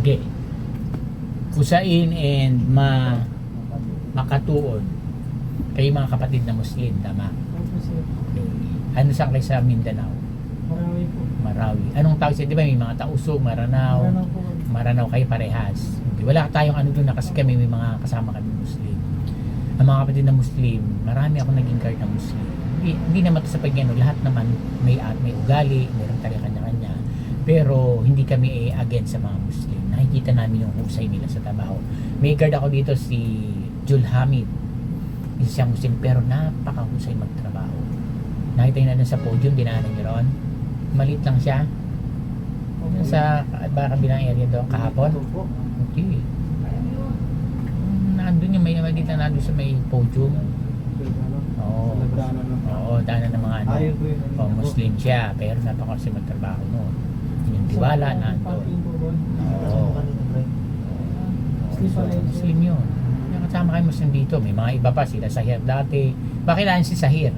Hindi. Kusain and makatuon. Kayo mga kapatid na Muslim, tama? Opo, sir. Okay. Ano saan kayo sa Mindanao? Marami po. Marawi. Anong tawag siya? Di ba may mga Tausug, Maranao? Marami po. Maranao kayo parehas. Hindi, wala tayong ano doon na kasi kami may mga kasama kami Muslim. Ang mga kapatid na Muslim, marami ako naging guard ng Muslim. Hindi naman sa pagano, lahat naman may ugali, mayroong talaga kanya-kanya. Pero hindi kami against sa mga Muslim. Nakikita namin yung husay nila sa trabaho. May guard ako dito si Jul Hamid. Isa siyang Muslim pero napakahusay magtrabaho. Nakita nyo na sa podium, dinaanan nyo ron. Maliit lang siya. Yung sa kabilang area doon kahapon. Opo. Okay. Nandun yung may dito nandun sa may podium. Oo. Oo, daanan ng mga ano. Muslim siya, pero napakahusay magtrabaho noon. Yung tiwala nandun. Oo. Muslim yun. Yung kasama kayo Muslim dito, may mga iba pa sila Sahir dati. Bakilala si Sahir?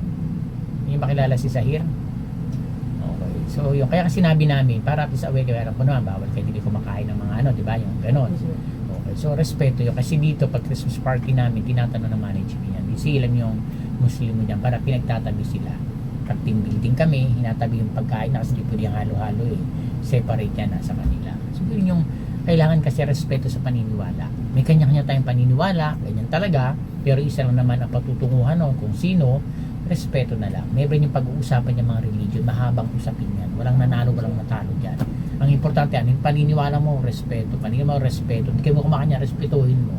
Yung makilala si Sahir? Okay. So, yung kaya kasi sinabi namin, para at least aware kayo, alam ko naman, bawal kayo hindi kumakain ng mga ano, di ba? Yung ganon. Okay. So, respeto yun. Kasi dito, pag Christmas party namin, tinatanong ng management yan. Di sila yung Muslim mo dyan para pinagtatabi sila. Pag team building kami, hinatabi yung pagkain na kasi di pwede yung halo-halo eh. Separate yan nasa kanila. So, yun yung kailangan kasi respeto sa paniniwala. May kanya-kanya tayong paniniwala, ganyan talaga, pero isa lang naman ang patutunguhan no, kung sino, respeto na lang. Meron yung pag-uusapan ng mga religion, mahabang usapin yan. Walang nanalo, walang natalo dyan. Ang importante yan, yung paniniwala mo, respeto. Paniniwala mo, respeto. Hindi kayo mo kumakanya, respetuhin mo.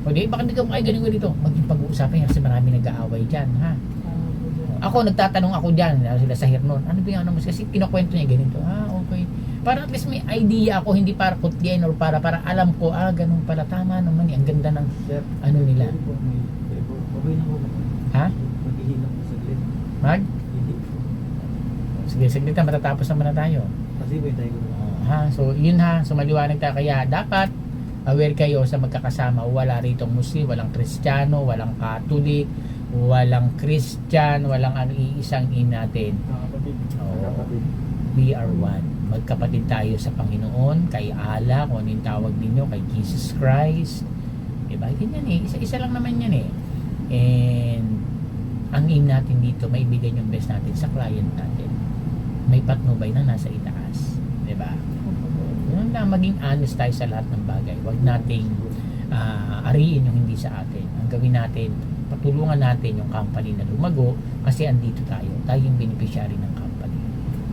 O di, bakit hindi ka ay ganun dito? Maging pag-uusapan yan kasi marami nag-aaway dyan, ha? Ako, nagtatanong ako dyan, sila sa Hirnon, ano ba yung ano mas? Kasi kinukwento niya ganito, okay. Para at least may idea ako, hindi para kutyain or para alam ko, ganun pala, tama naman, ang ganda ng ano nila. Ha? Mag? Sige, saglit na, matatapos naman na tayo. So yun ha, so maliwanag tayo, kaya dapat aware kayo sa magkakasama, wala rito Muslim, walang Kristiyano, walang Catholic, walang Christian, walang ano, iisang natin. We are one. Magkapatid tayo sa Panginoon, kay Allah, kung ano yung tawag ninyo, kay Jesus Christ. Diba? Ganyan eh. Isa-isa lang naman yan eh. And ang aim natin dito, maibigay yung best natin sa client natin. May patnubay na nasa itaas. Diba? Yun lang, maging honest tayo sa lahat ng bagay. Huwag nating ariin yung hindi sa atin. Ang gawin natin, patulungan natin yung company na lumago kasi andito tayo. Tayo yung beneficiary ng company.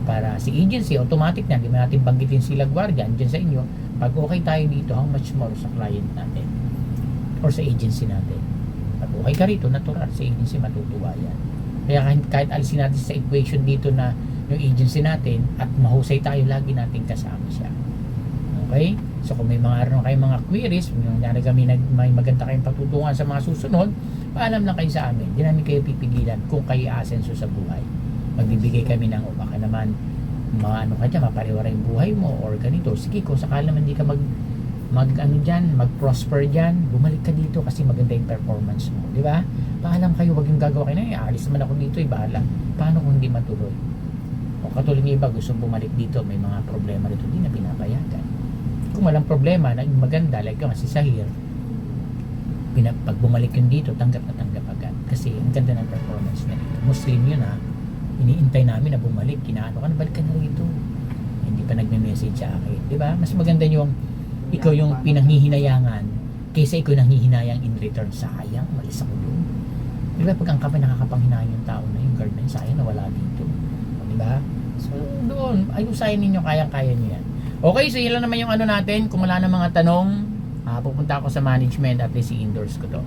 Para si agency, automatic na, hindi man natin banggitin sila gwardiya, andyan sa inyo. Pag okay tayo dito, how much more sa client natin or sa agency natin. Pag okay ka rito, natural, sa agency matutuwa yan. Kaya kahit alisin natin sa equation dito na yung agency natin at mahusay tayo, lagi natin kasama siya. Okay? So kung may mga kayong mga queries, may maganda kayong patutungan sa mga susunod, paalam lang kayo sa amin. Hindi namin kayo pipigilan kung kayo asenso sa buhay. Magbibigay kami ng baka naman mapariwara yung buhay mo or ganito. Sige, kung sakala naman hindi ka mag-prosper dyan, bumalik ka dito kasi maganda yung performance mo. Di ba? Paalam kayo, wag yung gagawa kayo na, alis naman ako dito, bahala. Paano kung hindi matuloy? O katulad ng iba, gusto bumalik dito, may mga problema rito, hindi na pinapayagan. Kung walang problema, naging maganda, like yung si Sahir, pag bumalik yun dito, tanggap na tanggap agad. Kasi ang ganda ng performance niya dito. Muslim yun ha. Iniintay namin na bumalik. Kinaano ka na, balik ka na rito. Hindi pa nagme-message sa akin. Diba? Mas maganda yung ikaw yung pinanghihinayangan kaysa ikaw nanghihinayang in return. Sayang, malis ako doon. Diba? Pag ang kapay nakakapanghinayang yung tao na yung guard na yun, sayang na wala dito. Diba? So doon, ayusayin ninyo, kayang-kaya nyo yan. Okay, so yun lang naman yung ano natin. Kung wala na mga tanong, pupunta ako sa management at least i-endorse ko to.